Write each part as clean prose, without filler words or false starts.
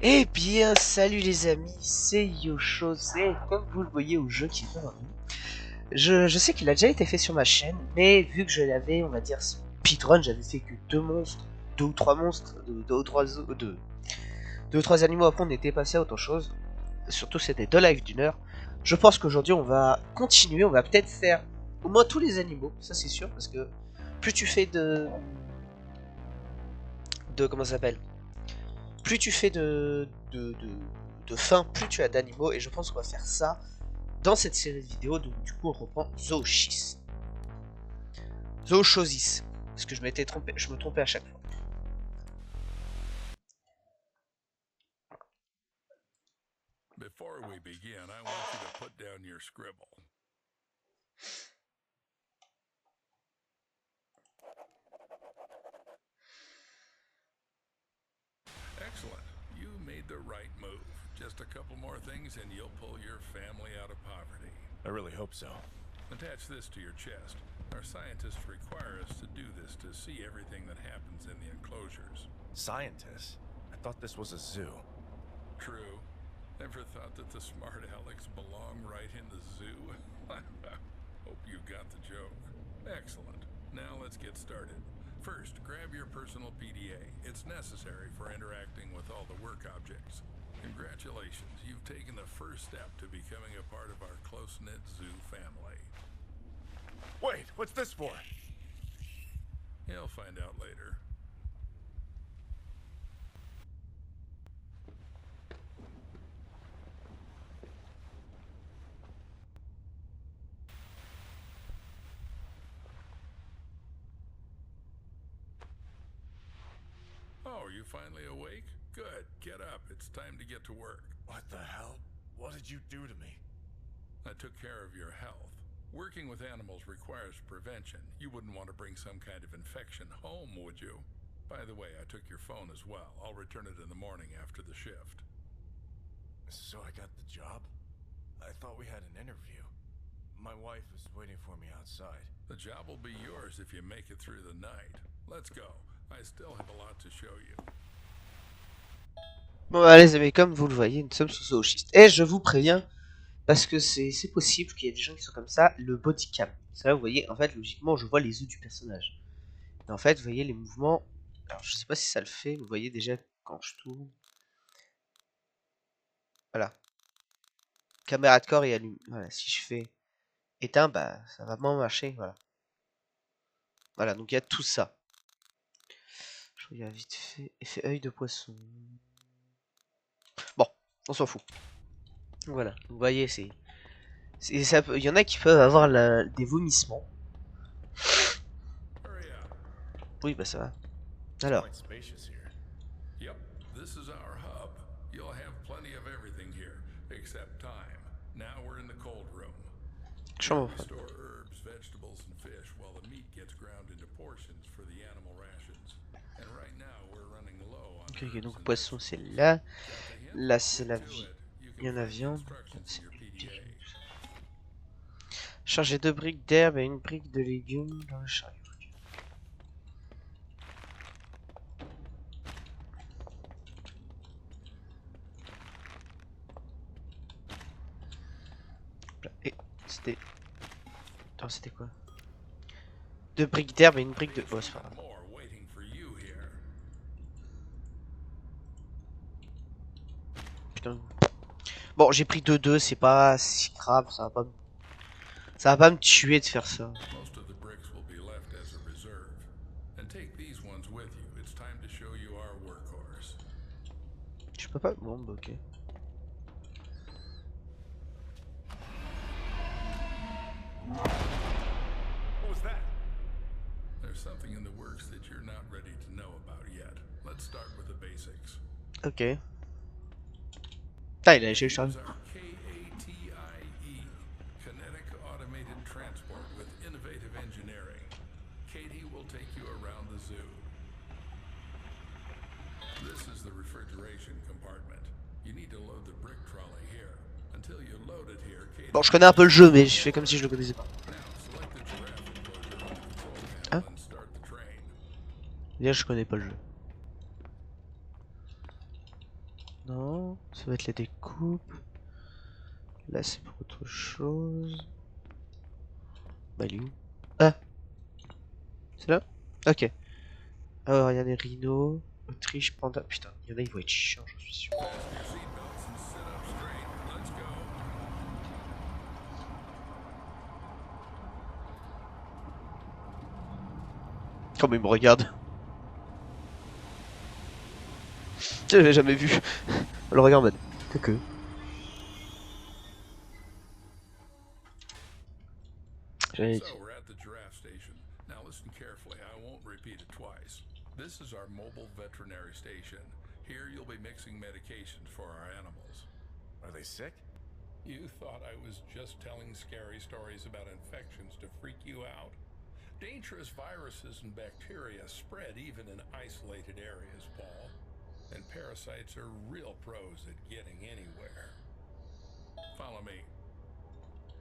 Eh bien, salut les amis, c'est Yosho, c'est comme vous le voyez au jeu qui est devant nous. Je sais qu'il a déjà été fait sur ma chaîne, mais vu que je l'avais, on va dire, speedrun, j'avais fait que deux monstres, deux ou trois monstres, deux ou trois animaux, après on était passé à autre chose. Surtout c'était deux lives d'une heure. Je pense qu'aujourd'hui on va continuer, on va peut-être faire au moins tous les animaux, ça c'est sûr, parce que plus tu fais de comment ça s'appelle, plus tu fais de fin, plus tu as d'animaux, et je pense qu'on va faire ça dans cette série de vidéos. Donc du coup on reprend Zooshis. Zoochosis. Parce que je m'étais trompé, je me trompais à chaque fois. Before we begin, I want you to put down your scribble. Excellent. You made the right move. Just a couple more things and you'll pull your family out of poverty. I really hope so. Attach this to your chest. Our scientists require us to do this to see everything that happens in the enclosures. Scientists? I thought this was a zoo. True. Ever thought that the smart Alex belong right in the zoo? Hope you got the joke. Excellent. Now let's get started. First, grab your personal PDA. It's necessary for interacting with all the work objects. Congratulations, you've taken the first step to becoming a part of our close-knit zoo family. Wait, what's this for? You'll find out later. Oh, are you finally awake? Good. Get up. It's time to get to work. What the hell? What did you do to me? I took care of your health. Working with animals requires prevention. You wouldn't want to bring some kind of infection home, would you? By the way, I took your phone as well. I'll return it in the morning after the shift. So I got the job? I thought we had an interview. My wife is waiting for me outside. The job will be yours if you make it through the night. Let's go. I still have a lot to show you. Bon allez les amis, comme vous le voyez, nous sommes sur Zooshis. Et je vous préviens, parce que c'est possible qu'il y ait des gens qui sont comme ça, le bodycam. Ça vous voyez, en fait logiquement je vois les yeux du personnage. Et en fait vous voyez les mouvements, alors je sais pas si ça le fait, vous voyez déjà quand je tourne. Voilà. Caméra de corps et allume. Voilà, si je fais éteint, bah ça va moins marcher, voilà. Voilà, donc il y a tout ça. Je regarde vite fait. Effet œil de poisson. Bon, on s'en fout. Voilà, vous voyez, ça, il y en a qui peuvent avoir des vomissements. Oui, bah ça va. Alors. Quite spacious here. Yep, this is our hub. You'll have plenty of everything here, except time. Now we're in the cold room. Chambre. We store herbs, vegetables, and fish while the meat gets ground into portions for the animal rations. And right now we're running low on Ok, herbs donc and poisson c'est vegetables. là. Got the hint? Là c'est Get la to vie. it. You Il y can en a find the viande. instructions in your PDA. Charger 2 briques d'herbe et une brique de légumes dans le chariot. Et c'était. Attends, c'était quoi? 2 briques d'herbe et une brique de. Oh, c'est pas grave. More waiting for you here. Putain. Bon, j'ai pris 2-2, c'est pas si grave, ça va pas me tuer de faire ça. Most of the bricks will be left as a reserve. And take these ones with you. It's time to show you our workhorse. Je peux pas. Bon, bah ok. What was that? There's something in the works that you're not ready to know about yet. Let's start with the basics. Ok. Putain, il a léché le chariot. These are KATIE, Kinetic Automated Transport with Innovative Engineering. Katie will take you around the zoo. This is the refrigeration compartment. You need to load the brick trolley here. Until you load it here, Katie... Bon, je connais un peu le jeu, mais je fais comme si je le connaissais pas. Now, select the giraffe enclosure on the control panel Hein? and start the train. Déjà, je connais pas le jeu. Non, ça va être la découpe. Là, c'est pour autre chose. Bah, il est où? Ah! C'est là? Ok. Alors, il y a des rhinos. Autriche, panda. Putain, il y en a, ils vont être chiants, j'en suis sûr. Comme il me regarde. Je l'avais jamais vu. On le regarde en mode. Que. J'avais dit. So we're at the giraffe station. Now listen carefully. I won't repeat it twice. This is our mobile veterinary station. Here you'll be mixing medications for our animals. Are they sick? You thought I was just telling scary stories about infections to freak you out? Dangerous viruses and bacteria spread even in isolated areas, Paul. And parasites are real pros at getting anywhere. Follow me.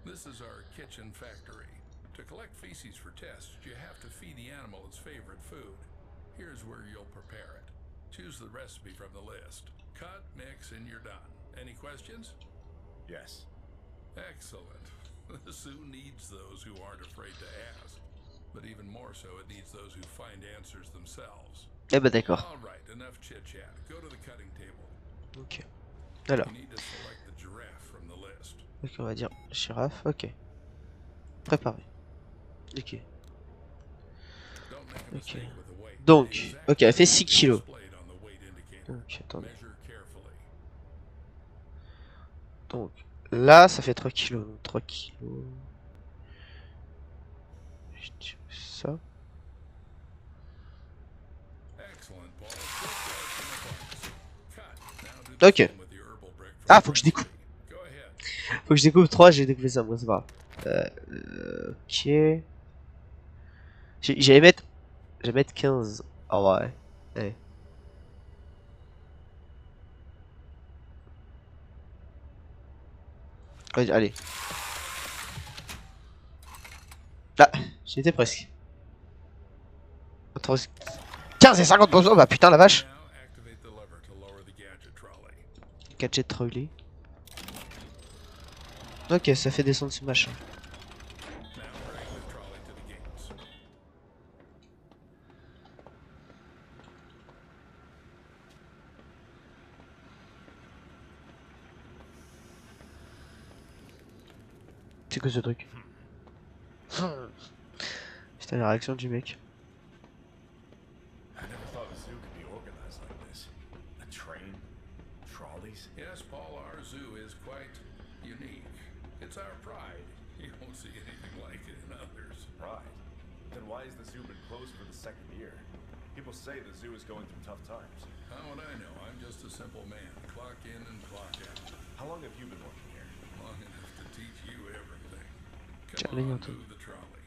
This is our kitchen factory. To collect feces for tests, you have to feed the animal its favorite food. Here's where you'll prepare it. Choose the recipe from the list. Cut, mix, and you're done. Any questions? Yes. Excellent. The zoo needs those who aren't afraid to ask. But even more so, it needs those who find answers themselves. Eh bah d'accord. All right, enough chit-chat. Go to the cutting table. Ok. Alors. You need to select the giraffe from the list. Ok, on va dire girafe. Ok. Préparé. Ok. Don't make a Ok. mistake with the weight. Donc, Exact ok, elle fait 6 kilos. displayed on the weight indicator. Ok, attendez. Measure carefully. Donc, là, ça fait 3 kilos. Donc, 3 kilos. Je tire ça. Excellent, Paul. Cut. Now do Ok. the same with the herbal brick from Ah, the faut que je découpe. recipe. Go ahead. Faut que je découpe 3, j'ai découpé ça. Bon, c'est pas grave. Ok. J'allais mettre 15. Oh ouais. Ouais. Ouais, allez. Là, j'y étais presque. Entre 15 et 50%, bah putain la vache. Now activate the lever to lower the gadget trolley. Gadget trolley. Ok, ça fait descendre ce machin. Now bring the trolley to the gates. C'est quoi ce truc? Putain, la réaction du mec. I never thought a zoo could be organized like this. A train, trolleys. Yes, Paul, our zoo is quite unique. It's our pride. You won't see anything like it in others. Right. Then why has the zoo been closed for the second year? People say the zoo is going through tough times. How would I know? I'm just a simple man. Clock in and clock out. How long have you been working here? Long enough to teach you everything. Tiens, Come les on, gars, move the trolley.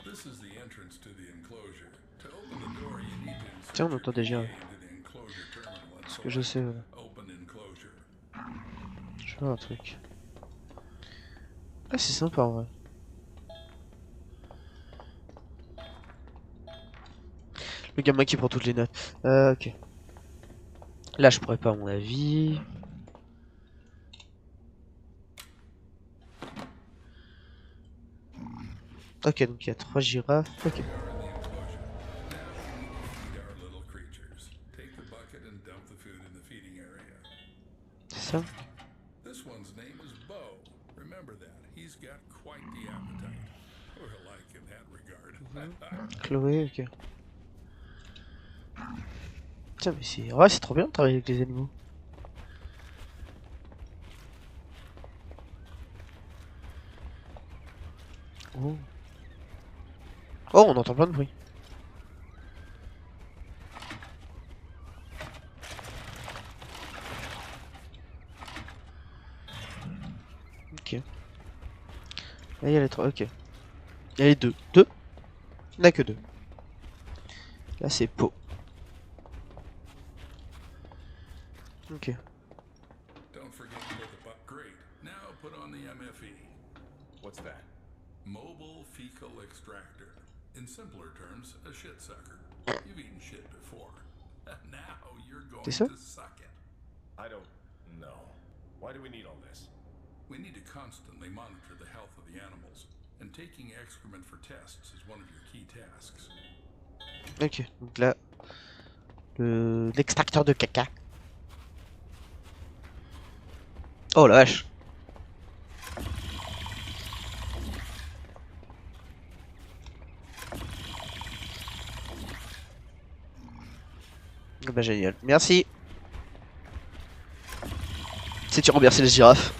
This is the entrance to the enclosure. To open the door, you need to insert Tiens, on your entend déjà. key into the enclosure terminal and Parce que je sais, select open enclosure. je vois un truc. Ah, c'est sympa en vrai. Le gamin qui prend toutes les notes. Ok. Là, je pourrais pas, à mon avis. Ok, donc il y a 3 girafes. Ok. We are in the enclosure. Now you need to feed our little creatures. Take the bucket and dump the food in the feeding area. C'est ça? This one's name is Bo. Remember that. He's got quite the appetite. We're alike in that regard. Chloé, ok. Tiens, mais c'est... Ouais, c'est trop bien de travailler avec les animaux. Oh. Oh, on entend plein de bruit. Ok. Là, il y a les 3, ok. Il y a les 2. 2 Il n'y en a que 2. Là, c'est Po. Ok. Don't forget to put the butt. Great. Now put on the MFE. What's that? Mobile Fecal Extractor. In simpler terms, a shit sucker. You've eaten shit before. Now you're going C'est ça? to suck it. Why do we need all this? We need to constantly monitor the health of the animals, and taking excrement for tests is one of your key tasks. Ok, donc là, l'extracteur de caca. Oh la vache. Bah génial, merci. Si tu remercies les girafes.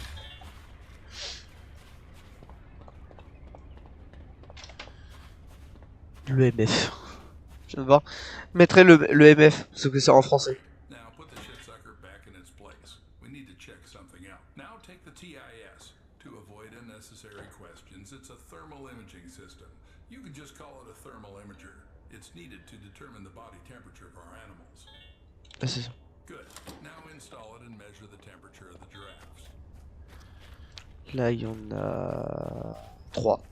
Le MF. Je vais voir. Mettrai le MF, ce que c'est en français. Now put the shit sucker back in its place. We need to check something out. Now take the TIS. To avoid unnecessary questions, it's a thermal imaging system. You can just call it a thermal imager. It's needed to determine the body temperature of our animals. Ah, c'est ça. Good. Now install it and measure the temperature of the giraffes. Là, il y en a 3.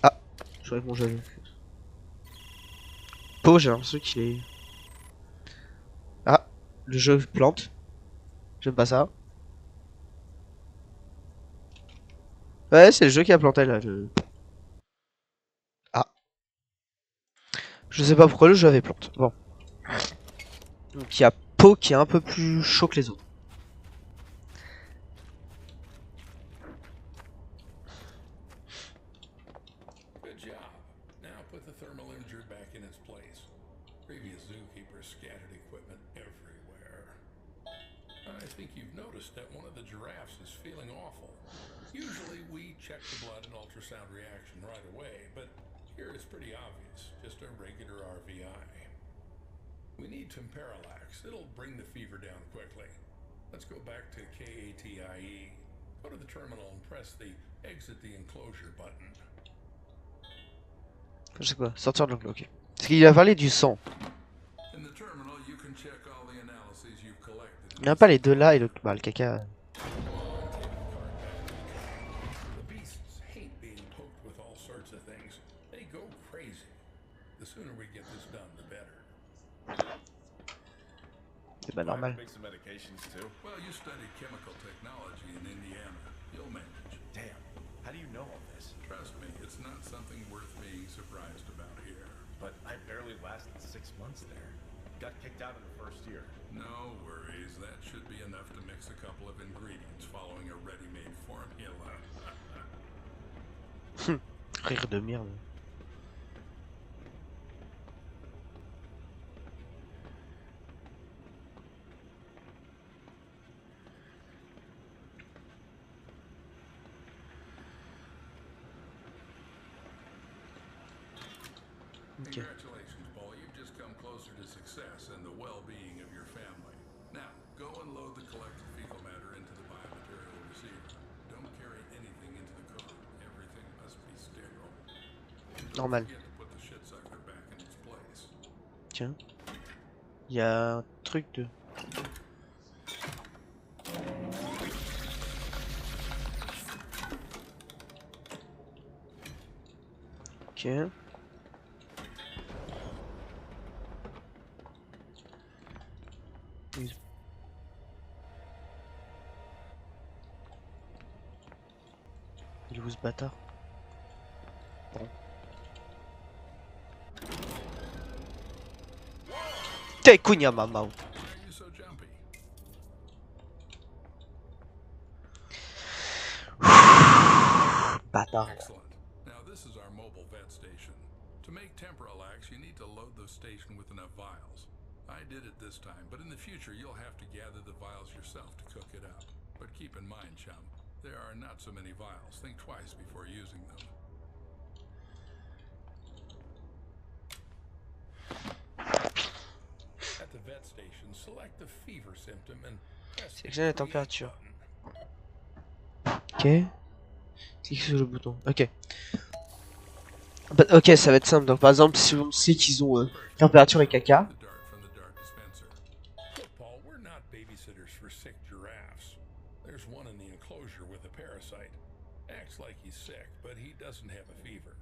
Ah, j'aurais mon jeu. Po, j'ai l'impression qu'il est... Ah, le jeu plante. J'aime pas ça. Ouais, c'est le jeu qui a planté là. Ah. Je sais pas pourquoi le jeu avait plante. Bon. Donc il y a Po qui est un peu plus chaud que les autres. Good job. Now put the thermal imager back in its place. Previous zookeepers scattered equipment everywhere. I think you've noticed that one of the giraffes is feeling awful. Usually we check the blood and ultrasound reaction right away, but here it's pretty obvious. Just a regular RVI. We need some parallax. It'll bring the fever down quickly. Let's go back to KATIE. Go to the terminal and press the exit the enclosure button. Je sais quoi, sortir de l'enclos, ok. Parce qu'il a parlé du sang. In the terminal, you can check all the analyses you've collected. Il n'y a pas les deux là et le, bah, le caca. The beasts hate being poked with all sorts of things. They go crazy. The sooner we get this done, the better. C'est pas normal. Make some medications too. Well, you studied chemical technology in Indiana. You'll manage. Damn. How do you know all this? Trust me, it's not something worth being surprised about here. But I barely lasted 6 months there. Got kicked out in the first year. No worries. That should be enough to mix a couple of ingredients following a ready-made formula. Rire de merde. Okay. Congratulations, Paul. You've just come closer to success and the well-being of your family. Now, go and load the collected fecal matter into the biomaterial receiver. Don't carry anything into the car. Everything must be sterile. Normal. Don't forget to put the shit sucker back in its place. Tiens. Il y a un truc de... Ok. Il est où ce bâtard? Bon. T'es Kunya Mamao. Why are you so jumpy? Bâtard. Excellent. Now this is our mobile vet station. To make Temporalax, you need to load the station with enough vials. I did it this time, but in the future you'll have to gather the vials yourself to cook it up. But keep in mind, chum, there are not so many vials. Think twice before using them. At the vet station, select the fever symptom and press the Sélectionner la create température. button. Ok. Clique sur le bouton. Ok. Bah, ok, ça va être simple. Donc par exemple, si on sait qu'ils ont température et caca. The dart from the dart dispenser. Look, Paul, we're not babysitters for sick giraffes. There's one in the enclosure with a parasite. Acts like he's sick, but he doesn't have a fever.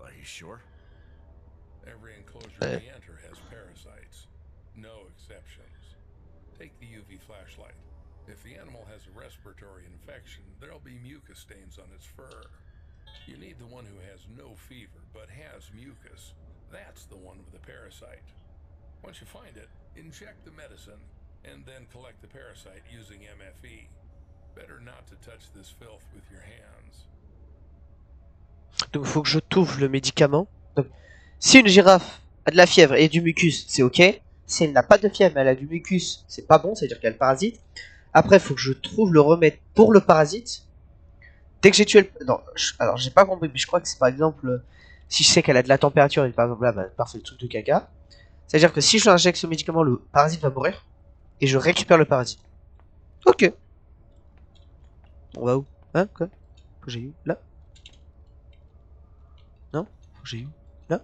Are you sure? Every enclosure we enter has parasites. No exceptions. Take the UV flashlight. If the animal has a respiratory infection, there'll be mucus stains on its fur. You need the one who has no fever but has mucus. That's the one with the parasite. Once you find it, inject the medicine and then collect the parasite using MFE. Better not to touch this filth with your hands. Donc il faut que je trouve le médicament. Donc, si une girafe a de la fièvre et du mucus, c'est ok. Si elle n'a pas de fièvre mais elle a du mucus, c'est pas bon, c'est-à-dire qu'elle a le parasite. Après, il faut que je trouve le remède pour le parasite. Dès que j'ai tué le... Non, alors j'ai pas compris, mais je crois que c'est par exemple... Si je sais qu'elle a de la température, et par exemple là, bah, parfait, le truc de caca. C'est-à-dire que si je l'injecte ce médicament, le parasite va mourir. Et je récupère le parasite. Ok. On va où? Hein? Quoi? Faut que j'ai eu? Là? Non? Faut que j'ai eu? Là?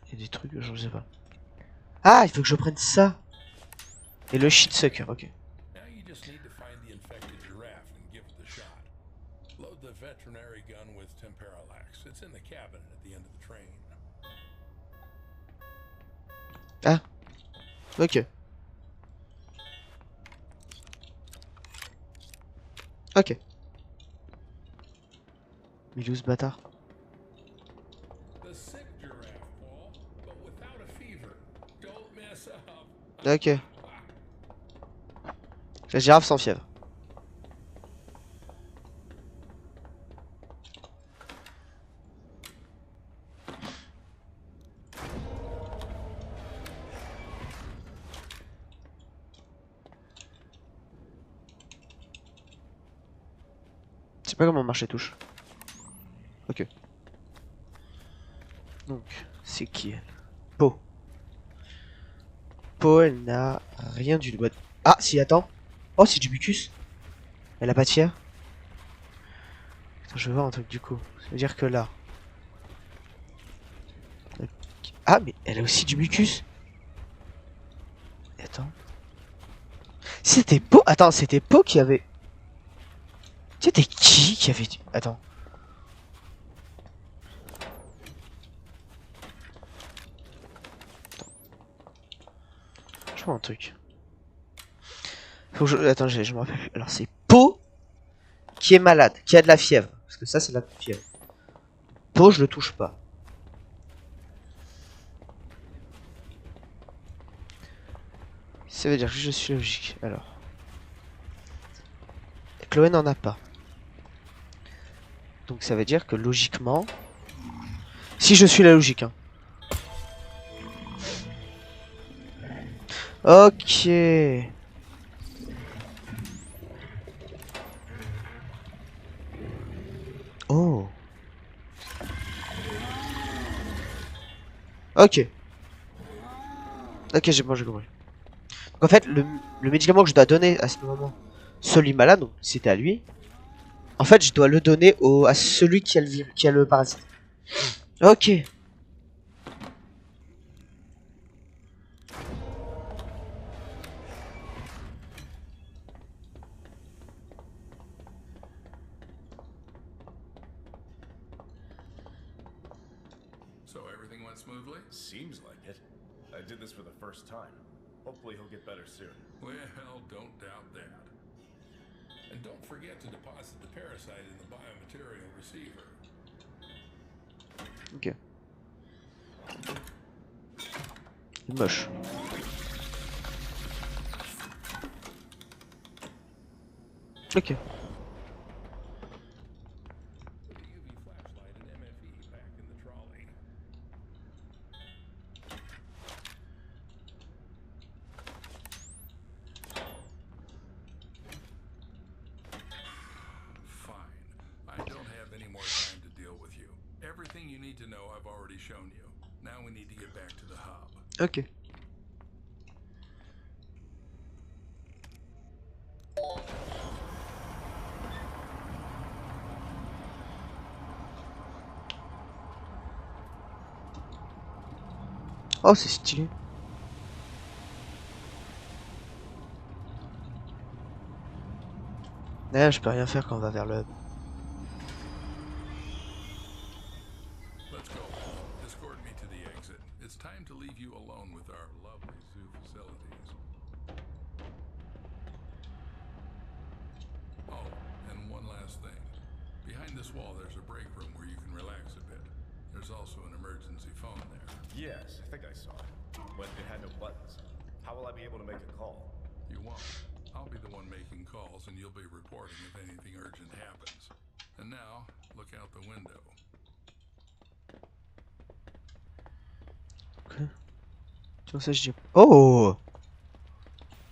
Il y a des trucs, je sais pas. Ah, il faut que je prenne ça. Et le shit sucker, ok. Now you just need to find the infected giraffe and give it the shot. Load the veterinary gun with Temperalax. It's in the cabin at the end of the train. Ah. Ok. Ok. Mais il est où ce bâtard? The sick giraffe, Paul, but without a fever. Don't mess up. Ok. La girafe sans fièvre. Je sais pas comment marche les touches. Ok. Donc, c'est qui elle? Po. Po, elle n'a rien du tout. Ah, si, attends. Oh, c'est du mucus. Elle a pas de fièvre. Attends, je vais voir un truc du coup. Ça veut dire que là. Ah, mais elle a aussi du mucus. Et attends. C'était Po. Attends, c'était Po qui avait. C'était qui avait. Attends. Je vois un truc. Faut que je... Attends, je me rappelle plus. Alors c'est Po qui est malade, qui a de la fièvre. Parce que ça, c'est la fièvre. Po, je le touche pas. Ça veut dire que je suis logique. Alors. Chloé n'en a pas. Donc ça veut dire que logiquement... Si je suis la logique, hein. Ok. Oh. Ok. Ok, j'ai compris. Donc en fait, le médicament que je dois donner à ce moment, celui malade, donc c'était à lui. En fait, je dois le donner à celui qui a le parasite. Ok. So everything went smoothly? Seems like it. I did this for the first time. Hopefully he'll get better soon. Well, don't doubt that. And don't forget to deposit the parasite in the biomaterial receiver. Ok. Il est moche. Ok. Put the UV flashlight and MFE back in the trolley. Fine. I don't have any more time to deal with you. Everything you need to know I've already shown you. Now we need to get back to the hub. Ok. Oh, c'est stylé. Je peux rien faire quand on va vers le hub. Let's go. Escort me to the exit. It's time to leave you alone with our lovely zoo facilities. Oh, and one last thing. Behind this wall, there's a break room where you can relax a bit. There's also an emergency phone there. Yes, I think I saw it. But it had no buttons. How will I be able to make a call? You won't. I'll be the one making calls, and you'll be reporting if anything urgent happens. And now, look out the window. Tu vois ça, je dis... Oh!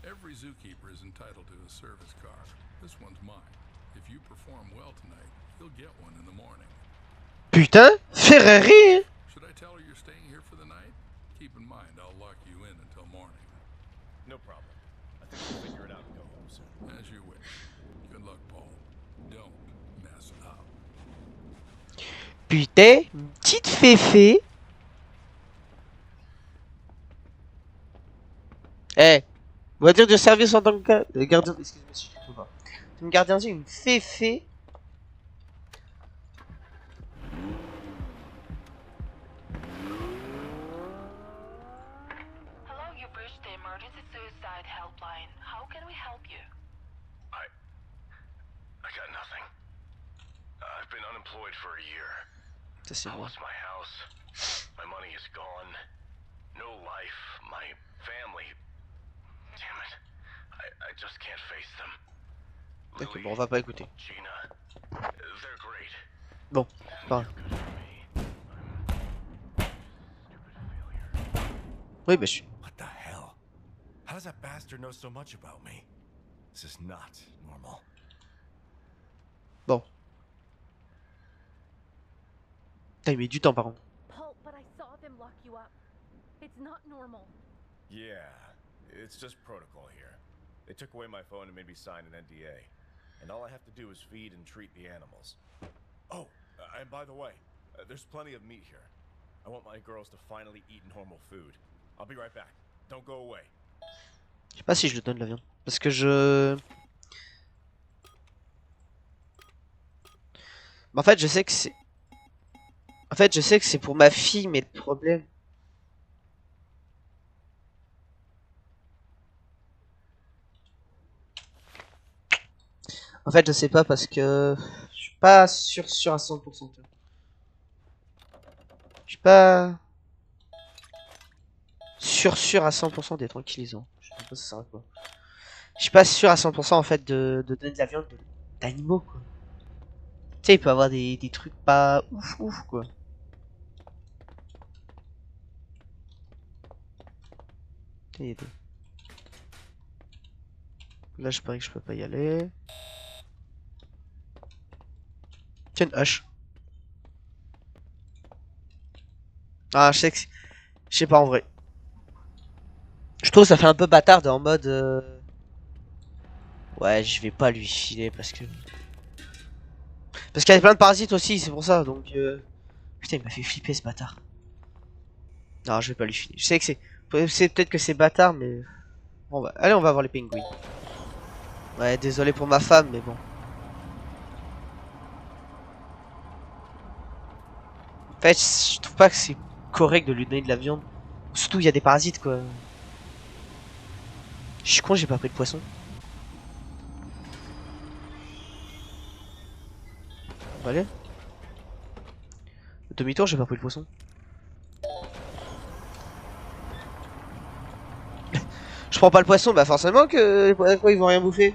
Every zookeeper is entitled to a service car. This one's mine. If you perform well tonight, you'll get one in the morning. Putain! Ferrari! Should I tell her you're staying here for the night? Keep in mind, I'll lock you in until morning. No problem. I think we'll figure it out and go home soon. As you wish. Good luck, Paul. Don't mess up. Putain! Une petite féfé! Eh! Voiture de service en tant que gardien... Excuse-moi si je ne peux pas. Une gardien, une féfé! Hello, you've reached the emergency suicide helpline. How can we help you? I got nothing. I've been unemployed for a year. Ça c'est I bon. lost my house. My money is gone. No life. My family. Damn it. I just can't face them. D'accord, Lily, bon, on va pas écouter. Gina, they're great. Bon, pas. You're good for me. I'm stupid failure. Oui, bah je suis... What the hell? How does that bastard know so much about me? This is not normal. Bon. Putain, il met du temps par contre. Paul, but I saw them lock you up. It's not normal. Yeah, it's just protocol here. They took away my phone and made me sign an NDA. And all I have to do is feed and treat the animals. Oh, and by the way, there's plenty of meat here. I want my girls to finally eat normal food. I'll be right back. Don't go away. Je sais pas si je lui donne la viande. Parce que je... Mais en fait, je sais que c'est... En fait, je sais que c'est pour ma fille, mais le problème... En fait, je sais pas parce que... Je suis pas sûr à 100%. Tu vois. Je suis pas... sûr à 100% des tranquillisants. Je sais pas si ça sert à quoi. Je suis pas sûr à 100% en fait de donner de la viande d'animaux quoi. Tu sais, il peut avoir des trucs pas ouf quoi. Il y a des... Là, je parie que je peux pas y aller. Tiens, une hache. Ah, je sais que... Je sais pas en vrai. Je trouve que ça fait un peu bâtard en mode... Ouais, je vais pas lui filer parce que... Parce qu'il y a plein de parasites aussi, c'est pour ça, donc... Putain, il m'a fait flipper ce bâtard. Non, je vais pas lui filer. Je sais que c'est... Peut-être que c'est bâtard, mais... Bon, bah... Allez, on va voir les pingouins. Ouais, désolé pour ma femme, mais bon. En fait, je trouve pas que c'est correct de lui donner de la viande. Surtout, il y a des parasites, quoi. Je suis con, j'ai pas pris de poisson. Allez. Demi-tour, j'ai pas pris le poisson. Je prends pas le poisson, bah forcément que... Quoi, ils vont rien bouffer.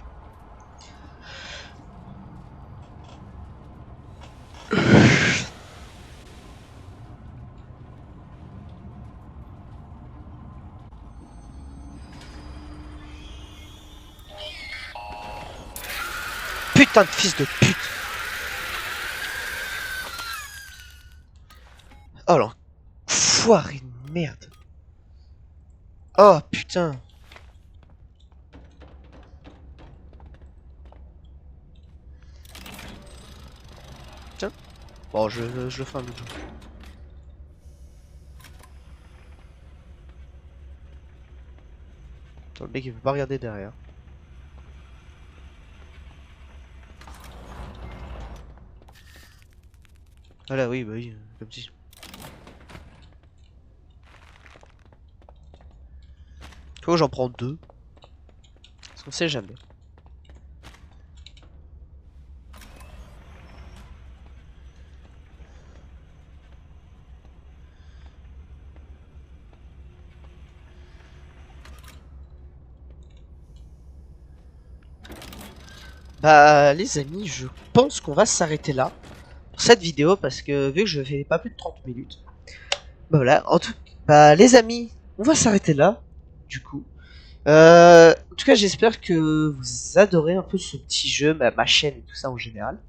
Putain de fils de pute. Oh l'enfoiré de merde. Oh putain. Tiens. Bon, je le ferai un autre jour. Attends, le mec il veut pas regarder derrière. Ah là oui, bah oui, comme si. Faut que j'en prends 2. Parce qu'on sait jamais. Bah les amis, je pense qu'on va s'arrêter là pour cette vidéo parce que vu que je fais pas plus de 30 minutes. Bah voilà, bah les amis, on va s'arrêter là du coup. En tout cas, j'espère que vous adorez un peu ce petit jeu, ma chaîne et tout ça en général.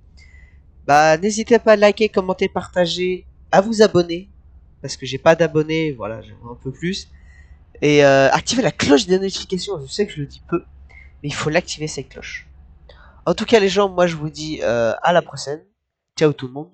Bah n'hésitez pas à liker, commenter, partager, à vous abonner parce que j'ai pas d'abonnés, voilà, j'aimerais un peu plus. Et activer la cloche des notifications, je sais que je le dis peu, mais il faut l'activer cette cloche. En tout cas les gens, moi je vous dis à la prochaine. Ciao tout le monde.